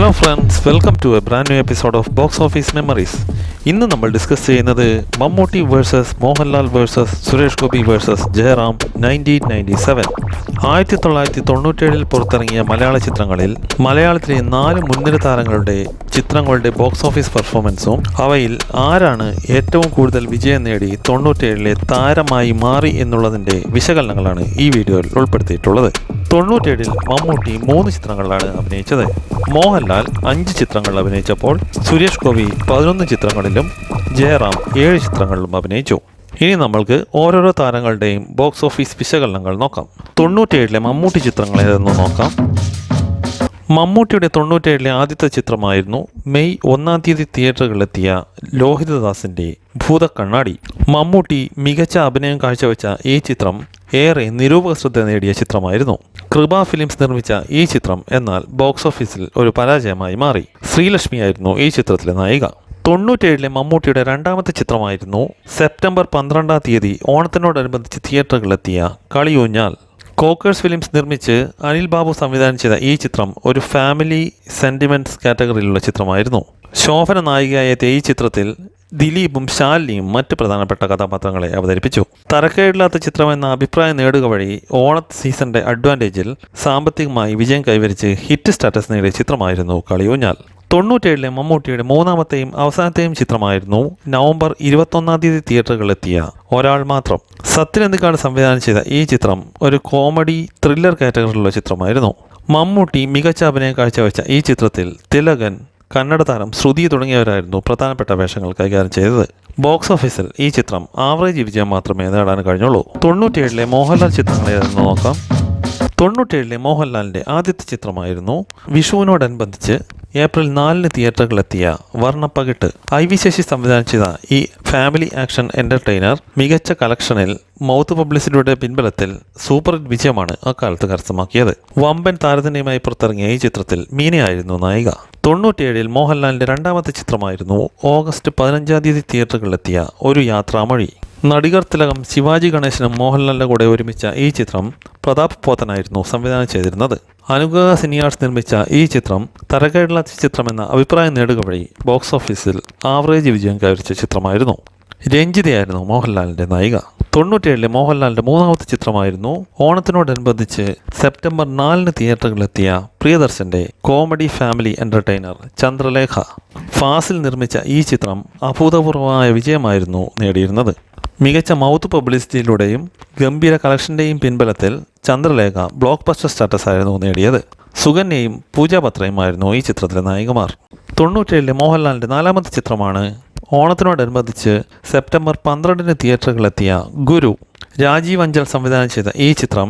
Hello friends, welcome to a brand new episode of box office memories. ഇന്ന് നമ്മൾ discuss ചെയ്യുന്നത് Mammootty versus Mohanlal versus Suresh Gopi versus Jayaram 1997. 1997 പുറത്തിറങ്ങിയ മലയാള ചിത്രങ്ങളിൽ മലയാളത്തിലെ 4 മുൻനിര താരങ്ങളുടെ ചിത്രങ്ങളുടെ ബോക്സ് ഓഫീസ് പെർഫോമൻസും അവയിൽ ആരാണ് ഏറ്റവും കൂടുതൽ വിജയം നേടി 97 താരമായി മാറി എന്നുള്ളതിൻ്റെ വിശകലനങ്ങളാണ് ഈ വീഡിയോയിൽ ഉൾപ്പെടുത്തിയിട്ടുള്ളത്. 97 മമ്മൂട്ടി 3 ചിത്രങ്ങളിലാണ് അഭിനയിച്ചത്. മോഹൻലാൽ 5 ചിത്രങ്ങളിൽ അഭിനയിച്ചപ്പോൾ സുരേഷ് ഗോപി 11 ചിത്രങ്ങളിലും ജയറാം 7 ചിത്രങ്ങളിലും അഭിനയിച്ചു. ഇനി നമ്മൾക്ക് ഓരോരോ താരങ്ങളുടെയും ബോക്സ് ഓഫീസ് വിശകലനങ്ങൾ നോക്കാം. 97 മമ്മൂട്ടി ചിത്രങ്ങൾ ഏതെന്ന് നോക്കാം. മമ്മൂട്ടിയുടെ 97 ആദ്യത്തെ ചിത്രമായിരുന്നു മെയ് 1 തിയേറ്ററുകളിലെത്തിയ ലോഹിതദാസിൻ്റെ ഭൂതക്കണ്ണാടി. മമ്മൂട്ടി മികച്ച അഭിനയം കാഴ്ചവെച്ച ഈ ചിത്രം ഏറെ നിരൂപക ശ്രദ്ധ നേടിയ ചിത്രമായിരുന്നു. കൃപ ഫിലിംസ് നിർമ്മിച്ച ഈ ചിത്രം എന്നാൽ ബോക്സ് ഓഫീസിൽ ഒരു പരാജയമായി മാറി. ശ്രീലക്ഷ്മിയായിരുന്നു ഈ ചിത്രത്തിലെ നായിക. 97 മമ്മൂട്ടിയുടെ രണ്ടാമത്തെ ചിത്രമായിരുന്നു സെപ്റ്റംബർ 12 ഓണത്തിനോടനുബന്ധിച്ച് തിയേറ്ററുകളിലെത്തിയ കളിയൂഞ്ഞാൽ. കോക്കേഴ്സ് ഫിലിംസ് നിർമ്മിച്ച് അനിൽ ബാബു സംവിധാനം ചെയ്ത ഈ ചിത്രം ഒരു ഫാമിലി സെൻറ്റിമെൻറ്റ്സ് കാറ്റഗറിയിലുള്ള ചിത്രമായിരുന്നു. ശോഭന നായികയായ ഈ ചിത്രത്തിൽ ദിലീപും ശാലിനിയും മറ്റ് പ്രധാനപ്പെട്ട കഥാപാത്രങ്ങളെ അവതരിപ്പിച്ചു. തരക്കേടില്ലാത്ത ചിത്രമെന്ന അഭിപ്രായം നേടുക വഴി ഓണ സീസണിൻ്റെ അഡ്വാൻറ്റേജിൽ സാമ്പത്തികമായി വിജയം കൈവരിച്ച് ഹിറ്റ് സ്റ്റാറ്റസ് നേടിയ ചിത്രമായിരുന്നു കളിയൂഞ്ഞാൽ. 97 മമ്മൂട്ടിയുടെ മൂന്നാമത്തെയും അവസാനത്തെയും ചിത്രമായിരുന്നു നവംബർ 21 തിയേറ്ററുകളിലെത്തിയ ഒരാൾ മാത്രം. സത്യനന്ദിക്കാട് സംവിധാനം ചെയ്ത ഈ ചിത്രം ഒരു കോമഡി ത്രില്ലർ കാറ്റഗറിയിലുള്ള ചിത്രമായിരുന്നു. മമ്മൂട്ടി മികച്ച അഭിനയം കാഴ്ചവെച്ച ഈ ചിത്രത്തിൽ തിലകൻ, കന്നഡ താരം ശ്രുതി തുടങ്ങിയവരായിരുന്നു പ്രധാനപ്പെട്ട വേഷങ്ങൾ കൈകാര്യം ചെയ്തത്. ബോക്സ് ഓഫീസിൽ ഈ ചിത്രം ആവറേജ് വിജയം മാത്രമേ നേടാൻ കഴിഞ്ഞുള്ളൂ. 97 മോഹൻലാൽ ചിത്രങ്ങൾ ഏതെന്ന് നോക്കാം. 97 മോഹൻലാലിൻ്റെ ആദ്യത്തെ ചിത്രമായിരുന്നു വിഷുവിനോടനുബന്ധിച്ച് ഏപ്രിൽ 4 തിയേറ്ററുകളിലെത്തിയ വർണ്ണപ്പകിട്ട്. IV ശശി സംവിധാനം ചെയ്ത ഈ ഫാമിലി ആക്ഷൻ എൻ്റർടൈനർ മികച്ച കളക്ഷനിൽ മൗത്ത് പബ്ലിസിറ്റിയുടെ പിൻബലത്തിൽ സൂപ്പർ ഹിറ്റ് വിജയമാണ് അക്കാലത്ത് കരസ്ഥമാക്കിയത്. വമ്പൻ താരതമ്യമായി പുറത്തിറങ്ങിയ ഈ ചിത്രത്തിൽ മീനയായിരുന്നു നായിക. 97 മോഹൻലാലിൻ്റെ രണ്ടാമത്തെ ചിത്രമായിരുന്നു ഓഗസ്റ്റ് 15 തിയേറ്ററുകളിലെത്തിയ ഒരു യാത്രാമൊഴി. നടികർ തിലകം ശിവാജി ഗണേശനും മോഹൻലാലിൻ്റെ കൂടെ ഒരുമിച്ച ഈ ചിത്രം പ്രതാപ് പോത്തനായിരുന്നു സംവിധാനം ചെയ്തിരുന്നത്. അനുഗ്രഹ സിനിയാർട്സ് നിർമ്മിച്ച ഈ ചിത്രം തരക്കേടില്ലാത്ത ചിത്രമെന്ന അഭിപ്രായം നേടുക വഴി ബോക്സ് ഓഫീസിൽ ആവറേജ് വിജയം കൈവരിച്ച ചിത്രമായിരുന്നു. രഞ്ജിതയായിരുന്നു മോഹൻലാലിൻ്റെ നായിക. 97 മോഹൻലാലിൻ്റെ മൂന്നാമത്തെ ചിത്രമായിരുന്നു ഓണത്തിനോടനുബന്ധിച്ച് സെപ്റ്റംബർ 4 തിയേറ്ററുകളിലെത്തിയ പ്രിയദർശൻ്റെ കോമഡി ഫാമിലി എൻ്റർടൈനർ ചന്ദ്രലേഖ. ഫാസിൽ നിർമ്മിച്ച ഈ ചിത്രം അഭൂതപൂർവമായ വിജയമായിരുന്നു നേടിയിരുന്നത്. മികച്ച മൗത്ത് പബ്ലിസിറ്റിയിലൂടെയും ഗംഭീര കളക്ഷൻ്റെയും പിൻബലത്തിൽ ചന്ദ്രലേഖ ബ്ലോക്ക് ബസ്റ്റർ സ്റ്റാറ്റസ് ആയിരുന്നു നേടിയത്. സുകന്യയും പൂജാപത്രയുമായിരുന്നു ഈ ചിത്രത്തിലെ നായികമാർ. 97 മോഹൻലാലിൻ്റെ നാലാമത്തെ ചിത്രമാണ് ഓണത്തിനോടനുബന്ധിച്ച് സെപ്റ്റംബർ 12 തിയേറ്ററുകളിലെത്തിയ ഗുരു. രാജീവ് അഞ്ചൽ സംവിധാനം ചെയ്ത ഈ ചിത്രം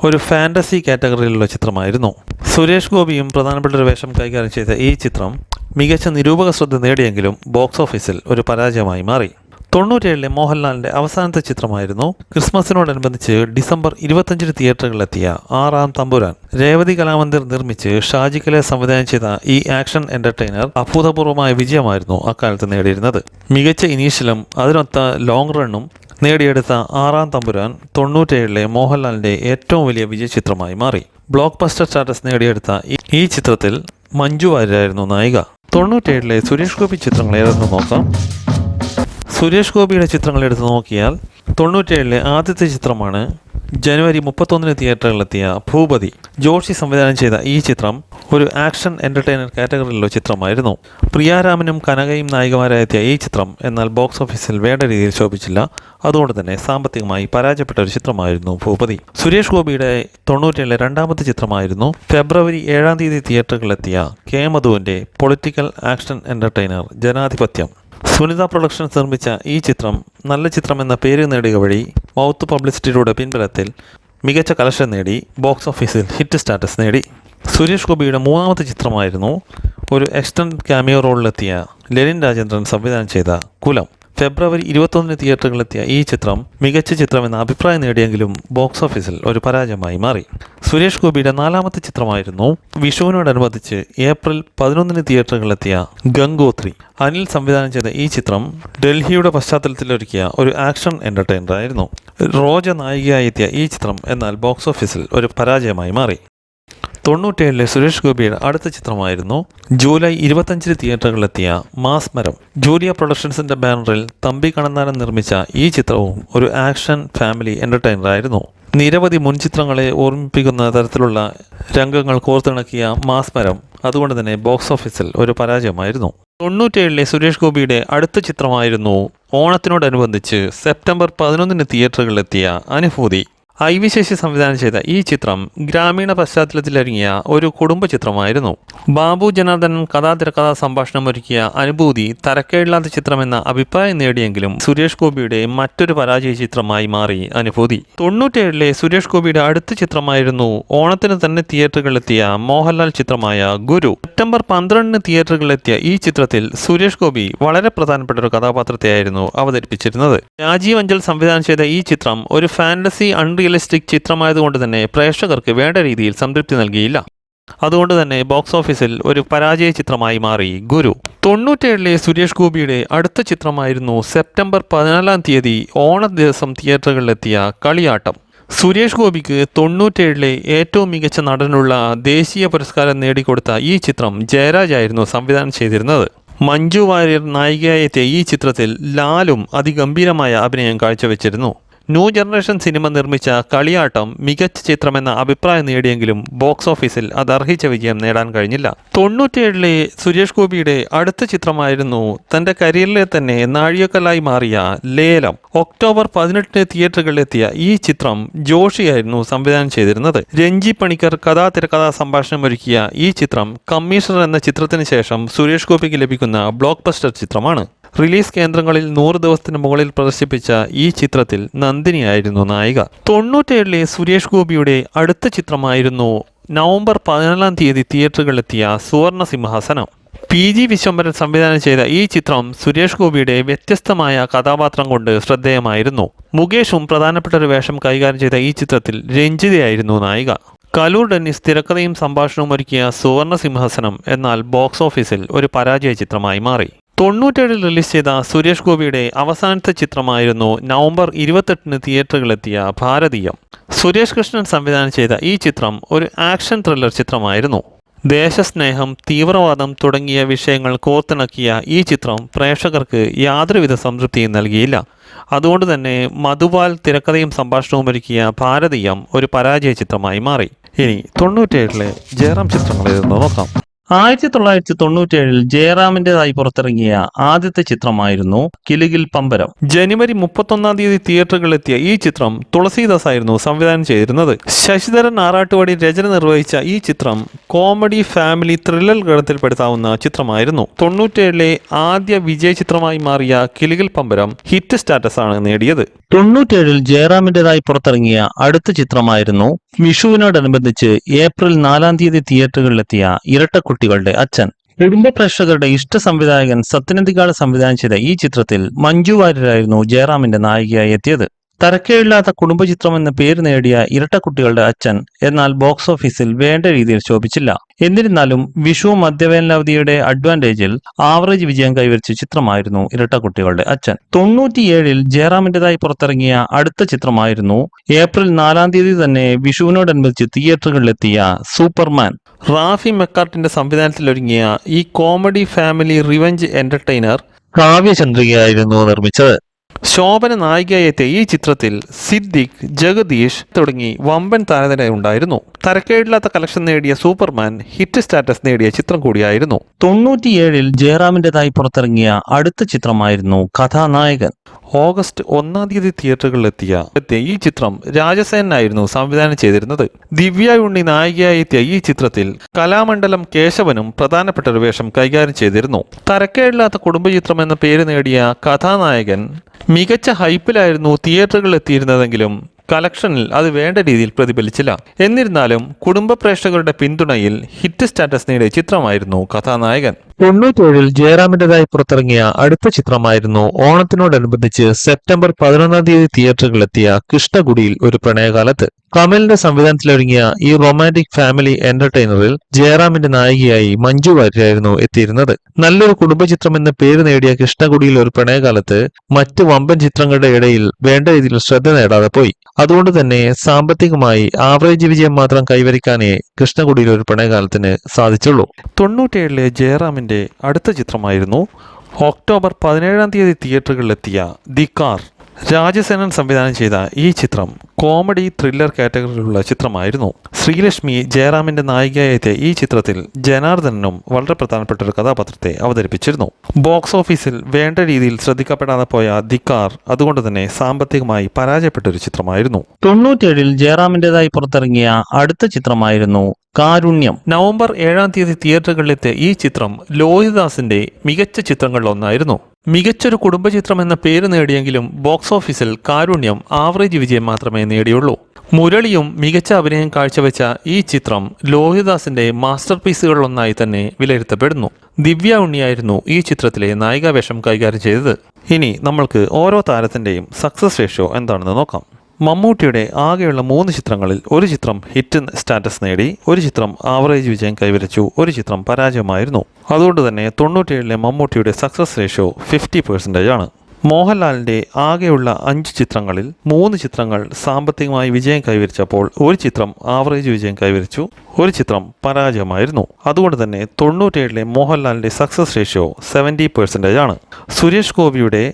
ഒരു ഫാൻറ്റസി കാറ്റഗറിയിലുള്ള ചിത്രമായിരുന്നു. സുരേഷ് ഗോപിയും പ്രധാനപ്പെട്ട ഒരു വേഷം കൈകാര്യം ചെയ്ത ഈ ചിത്രം മികച്ച നിരൂപക ശ്രദ്ധ നേടിയെങ്കിലും ബോക്സ് ഓഫീസിൽ ഒരു പരാജയമായി മാറി. 97 മോഹൻലാലിൻ്റെ അവസാനത്തെ ചിത്രമായിരുന്നു ക്രിസ്മസിനോടനുബന്ധിച്ച് ഡിസംബർ 25 തിയേറ്ററുകളിലെത്തിയ ആറാം തമ്പുരാൻ. രേവതി കലാമന്ദിർ നിർമ്മിച്ച് ഷാജി കലെ സംവിധാനം ചെയ്ത ഈ ആക്ഷൻ എൻ്റർടൈനർ അഭൂതപൂർവമായ വിജയമായിരുന്നു അക്കാലത്ത് നേടിയിരുന്നത്. മികച്ച ഇനീഷ്യലും അതിനൊത്ത ലോങ് റണ്ണും നേടിയെടുത്ത ആറാം തമ്പുരാൻ 97 മോഹൻലാലിൻ്റെ ഏറ്റവും വലിയ വിജയ ചിത്രമായി മാറി. ബ്ലോക്ക് ബസ്റ്റർ സ്റ്റാറ്റസ് നേടിയെടുത്ത ഈ ചിത്രത്തിൽ മഞ്ജു വാര്യരായിരുന്നു നായിക. 97 സുരേഷ് ഗോപി ചിത്രങ്ങൾ ഏതെന്ന് നോക്കാം. സുരേഷ് ഗോപിയുടെ ചിത്രങ്ങൾ എടുത്ത് നോക്കിയാൽ 97 ആദ്യത്തെ ചിത്രമാണ് ജനുവരി 31 തിയേറ്ററുകളിലെത്തിയ ഭൂപതി. ജോഷി സംവിധാനം ചെയ്ത ഈ ചിത്രം ഒരു ആക്ഷൻ എൻ്റർടൈനർ കാറ്റഗറിയിലുള്ള ചിത്രമായിരുന്നു. പ്രിയാരാമനും കനകയും നായികമാരായെത്തിയ ഈ ചിത്രം എന്നാൽ ബോക്സ് ഓഫീസിൽ വേണ്ട രീതിയിൽ ശോഭിച്ചില്ല. അതുകൊണ്ട് തന്നെ സാമ്പത്തികമായി പരാജയപ്പെട്ട ഒരു ചിത്രമായിരുന്നു ഭൂപതി. സുരേഷ് ഗോപിയുടെ 97 രണ്ടാമത്തെ ചിത്രമായിരുന്നു ഫെബ്രുവരി 7 തിയേറ്ററുകളിലെത്തിയ കെ മധുവിൻ്റെ പൊളിറ്റിക്കൽ ആക്ഷൻ എൻ്റർടൈനർ ജനാധിപത്യം. സുനിത പ്രൊഡക്ഷൻസ് നിർമ്മിച്ച ഈ ചിത്രം നല്ല ചിത്രം എന്ന പേര് നേടുക വഴി മൗത്ത് പബ്ലിസിറ്റിയുടെ പിൻബലത്തിൽ മികച്ച കളക്ഷൻ നേടി ബോക്സ് ഓഫീസിൽ ഹിറ്റ് സ്റ്റാറ്റസ് നേടി. സുരേഷ് ഗോപിയുടെ മൂന്നാമത്തെ ചിത്രമായിരുന്നു ഒരു എക്സ്റ്റൻഡ് ക്യാമിയോ റോളിലെത്തിയ ലെനിൻ രാജേന്ദ്രൻ സംവിധാനം ചെയ്ത കുലം. ഫെബ്രുവരി 21 തിയേറ്ററുകളിലെത്തിയ ഈ ചിത്രം മികച്ച ചിത്രമെന്ന അഭിപ്രായം നേടിയെങ്കിലും ബോക്സ് ഓഫീസിൽ ഒരു പരാജയമായി മാറി. സുരേഷ് ഗോപിയുടെ നാലാമത്തെ ചിത്രമായിരുന്നു വിഷുവിനോടനുബന്ധിച്ച് ഏപ്രിൽ 11 തിയേറ്ററുകളിലെത്തിയ ഗംഗോത്രി. അനിൽ സംവിധാനം ചെയ്ത ഈ ചിത്രം ഡൽഹിയുടെ പശ്ചാത്തലത്തിലൊരുക്കിയ ഒരു ആക്ഷൻ എൻ്റർടൈനർ ആയിരുന്നു. റോജ നായികയായി എത്തിയ ഈ ചിത്രം എന്നാൽ ബോക്സ് ഓഫീസിൽ ഒരു പരാജയമായി മാറി. 97-ലെ സുരേഷ് ഗോപിയുടെ അടുത്ത ചിത്രമായിരുന്നു ജൂലൈ 25-ന് തിയേറ്ററുകളിലെത്തിയ മാസ്മരം. ജൂലിയ പ്രൊഡക്ഷൻസിന്റെ ബാനറിൽ തമ്പി കണ്ണന്താനം നിർമ്മിച്ച ഈ ചിത്രവും ഒരു ആക്ഷൻ ഫാമിലി എന്റർടൈനറായിരുന്നു. നിരവധി മുൻ ചിത്രങ്ങളെ ഓർമ്മിപ്പിക്കുന്ന തരത്തിലുള്ള രംഗങ്ങൾ കോർത്തിണക്കിയ മാസ്മരം അതുകൊണ്ട് തന്നെ ബോക്സ് ഓഫീസിൽ ഒരു പരാജയമായിരുന്നു. 97-ലെ സുരേഷ് ഗോപിയുടെ അടുത്ത ചിത്രമായിരുന്നു ഓണത്തിനോടനുബന്ധിച്ച് സെപ്റ്റംബർ 11-ന് തിയേറ്ററുകളിലെത്തിയ അനുഭൂതി. IV ശശി സംവിധാനം ചെയ്ത ഈ ചിത്രം ഗ്രാമീണ പശ്ചാത്തലത്തിലിറങ്ങിയ ഒരു കുടുംബ ചിത്രമായിരുന്നു. ബാബു ജനാർദ്ദനൻ കഥാതിരക്കഥാ സംഭാഷണം ഒരുക്കിയ അനുഭൂതി തരക്കേടില്ലാത്ത ചിത്രമെന്ന അഭിപ്രായം നേടിയെങ്കിലും സുരേഷ് ഗോപിയുടെ മറ്റൊരു പരാജയ ചിത്രമായി മാറി അനുഭൂതി. 97-ലെ സുരേഷ് ഗോപിയുടെ അടുത്ത ചിത്രമായിരുന്നു ഓണത്തിന് തന്നെ തിയേറ്ററുകളിലെത്തിയ മോഹൻലാൽ ചിത്രമായ ഗുരു. സെപ്റ്റംബർ 12-ന് തിയേറ്ററുകളിലെത്തിയ ഈ ചിത്രത്തിൽ സുരേഷ് ഗോപി വളരെ പ്രധാനപ്പെട്ട ഒരു കഥാപാത്രത്തെയായിരുന്നു അവതരിപ്പിച്ചിരുന്നത്. രാജീവ് അഞ്ചൽ സംവിധാനം ചെയ്ത ഈ ചിത്രം ഒരു ഫാന്റസി റിയലിസ്റ്റിക് ചിത്രമായതുകൊണ്ട് തന്നെ പ്രേക്ഷകർക്ക് വേണ്ട രീതിയിൽ സംതൃപ്തി നൽകിയില്ല. അതുകൊണ്ട് തന്നെ ബോക്സ് ഓഫീസിൽ ഒരു പരാജയ ചിത്രമായി മാറി ഗുരു. 97-ലെ സുരേഷ് ഗോപിയുടെ അടുത്ത ചിത്രമായിരുന്നു സെപ്റ്റംബർ 14-ാം തീയതി ഓണ ദിവസം തിയേറ്ററുകളിലെത്തിയ കളിയാട്ടം. സുരേഷ് ഗോപിക്ക് 97-ലെ ഏറ്റവും മികച്ച നടനുള്ള ദേശീയ പുരസ്കാരം നേടിക്കൊടുത്ത ഈ ചിത്രം ജയരാജായിരുന്നു സംവിധാനം ചെയ്തിരുന്നത്. മഞ്ജു വാര്യർ നായികയായി എത്തിയ ഈ ചിത്രത്തിൽ ലാലും അതിഗംഭീരമായ അഭിനയം കാഴ്ചവെച്ചിരുന്നു. ന്യൂ ജനറേഷൻ സിനിമ നിർമ്മിച്ച കളിയാട്ടം മികച്ച ചിത്രമെന്ന അഭിപ്രായം നേടിയെങ്കിലും ബോക്സ് ഓഫീസിൽ അത് അർഹിച്ച വിജയം നേടാൻ കഴിഞ്ഞില്ല. 97-ലെ സുരേഷ് ഗോപിയുടെ അടുത്ത ചിത്രമായിരുന്നു തൻ്റെ കരിയറിലെ തന്നെ നാഴികക്കല്ലായി മാറിയ ലേലം. ഒക്ടോബർ 18-ന് തിയേറ്ററുകളിലെത്തിയ ഈ ചിത്രം ജോഷിയായിരുന്നു സംവിധാനം ചെയ്തിരുന്നത്. രഞ്ജി പണിക്കർ കഥാതിരക്കഥാ സംഭാഷണം ഒരുക്കിയ ഈ ചിത്രം കമ്മീഷണർ എന്ന ചിത്രത്തിന് ശേഷം സുരേഷ് ഗോപിക്ക് ലഭിക്കുന്ന ബ്ലോക്ക് ബസ്റ്റർ ചിത്രമാണ്. റിലീസ് കേന്ദ്രങ്ങളിൽ 100 ദിവസത്തിന് മുകളിൽ പ്രദർശിപ്പിച്ച ഈ ചിത്രത്തിൽ നന്ദിനിയായിരുന്നു നായിക. 97-ലെ സുരേഷ് ഗോപിയുടെ അടുത്ത ചിത്രമായിരുന്നു നവംബർ 14-ാം തീയതി തിയേറ്ററുകളിലെത്തിയ സുവർണ സിംഹാസനം. PG വിശ്വംഭരൻ സംവിധാനം ചെയ്ത ഈ ചിത്രം സുരേഷ് ഗോപിയുടെ വ്യത്യസ്തമായ കഥാപാത്രം കൊണ്ട് ശ്രദ്ധേയമായിരുന്നു. മുകേഷും പ്രധാനപ്പെട്ട ഒരു വേഷം കൈകാര്യം ചെയ്ത ഈ ചിത്രത്തിൽ രഞ്ജിതയായിരുന്നു നായിക. കലൂർ ഡെന്നിസ് തിരക്കഥയും സംഭാഷണവും ഒരുക്കിയ സുവർണ സിംഹാസനം എന്നാൽ ബോക്സ് ഓഫീസിൽ ഒരു പരാജയ ചിത്രമായി മാറി. 97-ൽ റിലീസ് ചെയ്ത സുരേഷ് ഗോപിയുടെ അവസാനത്തെ ചിത്രമായിരുന്നു നവംബർ 28-ന് തിയേറ്ററുകളിലെത്തിയ ഭാരതീയം. സുരേഷ് കൃഷ്ണൻ സംവിധാനം ചെയ്ത ഈ ചിത്രം ഒരു ആക്ഷൻ ത്രില്ലർ ചിത്രമായിരുന്നു. ദേശസ്നേഹം, തീവ്രവാദം തുടങ്ങിയ വിഷയങ്ങൾ കോർത്തിണക്കിയ ഈ ചിത്രം പ്രേക്ഷകർക്ക് യാതൊരുവിധ സംതൃപ്തിയും നൽകിയില്ല. അതുകൊണ്ട് തന്നെ മധുപാൽ തിരക്കഥയും സംഭാഷണവും ഒരുക്കിയ ഭാരതീയം ഒരു പരാജയ ചിത്രമായി മാറി. ഇനി 97-ലെ ജയറാം ചിത്രങ്ങളിൽ നിന്ന് നോക്കാം. 1997-ൽ ജയറാമിൻ്റെതായി പുറത്തിറങ്ങിയ ആദ്യത്തെ ചിത്രമായിരുന്നു കിലുകിൽ പമ്പരം. ജനുവരി 31-ാം തീയതി തിയേറ്ററുകളിലെത്തിയ ഈ ചിത്രം തുളസീദാസ് ആയിരുന്നു സംവിധാനം ചെയ്തിരുന്നത്. ശശിധരൻ ആറാട്ടുവാടി രചന നിർവഹിച്ച ഈ ചിത്രം കോമഡി ഫാമിലി ത്രില്ലർ ഗണത്തിൽപ്പെടുത്താവുന്ന ചിത്രമായിരുന്നു. 97-ലെ ആദ്യ വിജയ ചിത്രമായി മാറിയ കിലുകിൽ പമ്പരം ഹിറ്റ് സ്റ്റാറ്റസ് ആണ് നേടിയത്. 97-ൽ ജയറാമിൻ്റെതായി പുറത്തിറങ്ങിയ അടുത്ത ചിത്രമായിരുന്നു വിഷുവിനോടനുബന്ധിച്ച് ഏപ്രിൽ 4-ാം തീയതി തിയേറ്ററുകളിലെത്തിയ ഇരട്ടക്കുട്ടികളുടെ അച്ഛൻ. കുടുംബ പ്രേക്ഷകരുടെ ഇഷ്ട സംവിധായകൻ സത്യനന്ദിക്കാട് സംവിധാനം ചെയ്ത ഈ ചിത്രത്തിൽ മഞ്ജു വാര്യരായിരുന്നു ജയറാമിന്റെ നായികയായി എത്തിയത്. തരക്കേടില്ലാത്ത കുടുംബചിത്രം എന്ന പേര് നേടിയ ഇരട്ടക്കുട്ടികളുടെ അച്ഛൻ എന്നാൽ ബോക്സ് ഓഫീസിൽ വേണ്ട രീതിയിൽ ശോഭിച്ചില്ല. എന്നിരുന്നാലും വിഷു മധ്യവേനലവധിയുടെ അഡ്വാൻറ്റേജിൽ ആവറേജ് വിജയം കൈവരിച്ച ചിത്രമായിരുന്നു ഇരട്ടക്കുട്ടികളുടെ അച്ഛൻ. 97-ൽ ജയറാമിൻ്റെതായി പുറത്തിറങ്ങിയ അടുത്ത ചിത്രമായിരുന്നു ഏപ്രിൽ 4-ാം തീയതി തന്നെ വിഷുവിനോടനുബന്ധിച്ച് തിയേറ്ററുകളിലെത്തിയ സൂപ്പർമാൻ. റാഫി മെക്കാർട്ടിന്റെ സംവിധാനത്തിലൊരുങ്ങിയ ഈ കോമഡി ഫാമിലി റിവെഞ്ച് എന്റർടൈനർ കാവ്യചന്ദ്രികയായിരുന്നു നിർമ്മിച്ചത്. ശോഭന നായികയായി എത്തിയ ഈ ചിത്രത്തിൽ സിദ്ദിഖ്, ജഗദീഷ് തുടങ്ങി വമ്പൻ താരനിര ഉണ്ടായിരുന്നു. തരക്കേടില്ലാത്ത കളക്ഷൻ നേടിയ സൂപ്പർമാൻ ഹിറ്റ് സ്റ്റാറ്റസ് നേടിയ ചിത്രം കൂടിയായിരുന്നു. 97-ൽ ജയറാമിൻ്റെതായി പുറത്തിറങ്ങിയ അടുത്ത ചിത്രമായിരുന്നു കഥാനായകൻ. ഓഗസ്റ്റ് 1-ാം തീയതി തിയേറ്ററുകളിലെത്തിയ ഈ ചിത്രം രാജസേനായിരുന്നു സംവിധാനം ചെയ്തിരുന്നത്. ദിവ്യ ഉണ്ണി നായികയായി എത്തിയ ഈ ചിത്രത്തിൽ കലാമണ്ഡലം കേശവനും പ്രധാനപ്പെട്ട ഒരു വേഷം കൈകാര്യം ചെയ്തിരുന്നു. തരക്കേടില്ലാത്ത കുടുംബചിത്രം എന്ന പേര് നേടിയ കഥാനായകൻ മികച്ച ഹൈപ്പിലായിരുന്നു തിയേറ്ററുകളിൽ എത്തിയിരുന്നതെങ്കിലും കളക്ഷനിൽ അത് വേണ്ട രീതിയിൽ പ്രതിഫലിച്ചില്ല. എന്നിരുന്നാലും കുടുംബ പ്രേക്ഷകരുടെ പിന്തുണയിൽ ഹിറ്റ് സ്റ്റാറ്റസ് നേടിയ ചിത്രമായിരുന്നു കഥാനായകൻ. 97-ൽ ജയറാമിൻ്റെതായി പുറത്തിറങ്ങിയ അടുത്ത ചിത്രമായിരുന്നു ഓണത്തിനോടനുബന്ധിച്ച് സെപ്റ്റംബർ 11-ാം തീയതി തിയേറ്ററുകളിലെത്തിയ കൃഷ്ണഗുഡിയിൽ ഒരു പ്രണയകാലത്ത്. കമലിന്റെ സംവിധാനത്തിലൊരുങ്ങിയ ഈ റൊമാൻറ്റിക് ഫാമിലി എന്റർടൈനറിൽ ജയറാമിന്റെ നായികയായി മഞ്ജു വാര്യരായിരുന്നു എത്തിയിരുന്നത്. നല്ലൊരു കുടുംബചിത്രം എന്ന പേര് നേടിയ കൃഷ്ണഗുഡിയിൽ ഒരു പ്രണയകാലത്ത് മറ്റ് വമ്പൻ ചിത്രങ്ങളുടെ ഇടയിൽ വേണ്ട രീതിയിൽ ശ്രദ്ധ നേടാതെ പോയി. അതുകൊണ്ട് തന്നെ സാമ്പത്തികമായി ആവറേജ് വിജയം മാത്രം കൈവരിക്കാനേ കൃഷ്ണകുടിയിൽ ഒരു പ്രണയകാലത്തിന് സാധിച്ചുള്ളൂ. 97-ലെ ജയറാമിന്റെ അടുത്ത ചിത്രമായിരുന്നു ഒക്ടോബർ 17-ാം തീയതി തിയേറ്ററുകളിലെത്തിയ ദി കാർ. രാജസേനൻ സംവിധാനം ചെയ്ത ഈ ചിത്രം കോമഡി ത്രില്ലർ കാറ്റഗറിയിലുള്ള ചിത്രമായിരുന്നു. ശ്രീലക്ഷ്മി ജയറാമിന്റെ നായികയായി എത്തിയ ഈ ചിത്രത്തിൽ ജനാർദ്ദനും വളരെ പ്രധാനപ്പെട്ട ഒരു കഥാപാത്രത്തെ അവതരിപ്പിച്ചിരുന്നു. ബോക്സ് ഓഫീസിൽ വേണ്ട രീതിയിൽ ശ്രദ്ധിക്കപ്പെടാതെ പോയ ദി കാർ അതുകൊണ്ട് തന്നെ സാമ്പത്തികമായി പരാജയപ്പെട്ട ഒരു ചിത്രമായിരുന്നു. 97-ൽ ജയറാമിന്റേതായി പുറത്തിറങ്ങിയ അടുത്ത ചിത്രമായിരുന്നു കാരുണ്യം. നവംബർ 7-ാം തീയതി തിയേറ്ററുകളിലെത്തിയ ഈ ചിത്രം ലോഹിതദാസിന്റെ മികച്ച ചിത്രങ്ങളിലൊന്നായിരുന്നു. മികച്ചൊരു കുടുംബചിത്രം എന്ന പേര് നേടിയെങ്കിലും ബോക്സ് ഓഫീസിൽ കാരുണ്യം ആവറേജ് വിജയം മാത്രമേ നേടിയുള്ളൂ. മുരളിയും മികച്ച അഭിനയം കാഴ്ചവെച്ച ഈ ചിത്രം ലോഹിതദാസിന്റെ മാസ്റ്റർ പീസുകളിലൊന്നായി തന്നെ വിലയിരുത്തപ്പെടുന്നു. ദിവ്യ ഉണ്ണിയായിരുന്നു ഈ ചിത്രത്തിലെ നായികാവേഷം കൈകാര്യം ചെയ്തത്. ഇനി നമ്മൾക്ക് ഓരോ താരത്തിന്റെയും സക്സസ് റേഷ്യോ എന്താണെന്ന് നോക്കാം. മമ്മൂട്ടിയുടെ ആകെയുള്ള 3 ചിത്രങ്ങളിൽ ഒരു ചിത്രം ഹിറ്റ് സ്റ്റാറ്റസ് നേടി, ഒരു ചിത്രം ആവറേജ് വിജയം കൈവരിച്ചു, ഒരു ചിത്രം പരാജയമായിരുന്നു. അതുകൊണ്ട് തന്നെ 97-ലെ മമ്മൂട്ടിയുടെ സക്സസ് റേഷ്യോ 50% ആണ്. മോഹൻലാലിന്റെ ആകെയുള്ള 5 ചിത്രങ്ങളിൽ 3 ചിത്രങ്ങൾ സാമ്പത്തികമായി വിജയം കൈവരിച്ചപ്പോൾ ഒരു ചിത്രം ആവറേജ് വിജയം കൈവരിച്ചു, ഒരു ചിത്രം പരാജയമായിരുന്നു. അതുകൊണ്ട് തന്നെ 97-ലെ മോഹൻലാലിന്റെ സക്സസ് റേഷ്യോ 70% ആണ്. സുരേഷ് ഗോപിയുടെ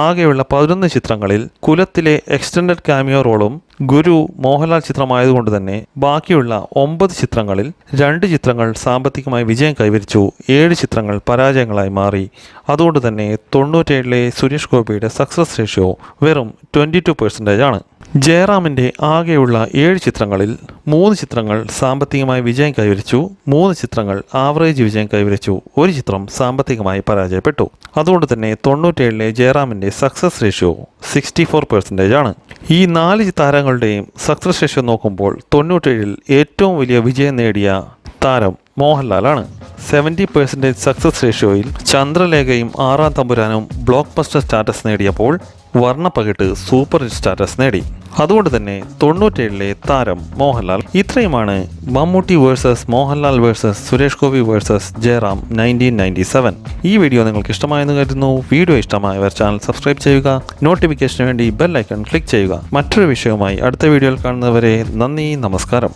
ആകെയുള്ള 11 ചിത്രങ്ങളിൽ കുലത്തിലെ എക്സ്റ്റൻഡഡ് കാമിയോ റോളും ഗുരു മോഹൻലാൽ ചിത്രമായതുകൊണ്ട് തന്നെ ബാക്കിയുള്ള 9 ചിത്രങ്ങളിൽ 2 ചിത്രങ്ങൾ സാമ്പത്തികമായി വിജയം കൈവരിച്ചു, 7 ചിത്രങ്ങൾ പരാജയങ്ങളായി മാറി. അതുകൊണ്ട് തന്നെ 97-ലെ സുരേഷ് ഗോപിയുടെ സക്സസ് റേഷ്യോ വെറും 22% ആണ്. ജയറാമിന്റെ ആകെയുള്ള 7 ചിത്രങ്ങളിൽ 3 ചിത്രങ്ങൾ സാമ്പത്തികമായി വിജയം കൈവരിച്ചു, 3 ചിത്രങ്ങൾ ആവറേജ് വിജയം കൈവരിച്ചു, ഒരു ചിത്രം സാമ്പത്തികമായി പരാജയപ്പെട്ടു. അതുകൊണ്ട് തന്നെ 97-ലെ ജയറാമിന്റെ സക്സസ് റേഷ്യോ 64% ആണ്. ഈ 4 താരങ്ങളുടെയും സക്സസ് റേഷ്യോ നോക്കുമ്പോൾ 97-ൽ ഏറ്റവും വലിയ വിജയം നേടിയ താരം മോഹൻലാലാണ്. 70% സക്സസ് റേഷ്യോയിൽ ചന്ദ്രലേഖയും 6-ാം തമ്പുരാനും ബ്ലോക്ക് ബസ്റ്റർ സ്റ്റാറ്റസ് നേടിയപ്പോൾ വർണ്ണപ്പകിട്ട് സൂപ്പർ ഹിറ്റ് സ്റ്റാറ്റസ് നേടി. അതുകൊണ്ട് തന്നെ 97-ലെ താരം മോഹൻലാൽ. ഇത്രയുമാണ് Mammootty versus Mohanlal versus Suresh Gopi versus Jayaram 1997. ഈ വീഡിയോ നിങ്ങൾക്ക് ഇഷ്ടമായെന്ന് കരുതുന്നു. വീഡിയോ ഇഷ്ടമായവർ ചാനൽ സബ്സ്ക്രൈബ് ചെയ്യുക, നോട്ടിഫിക്കേഷന് വേണ്ടി ബെൽ ഐക്കൺ ക്ലിക്ക് ചെയ്യുക. മറ്റൊരു വിഷയവുമായി അടുത്ത വീഡിയോയിൽ കാണുന്നവരെ നന്ദി, നമസ്കാരം.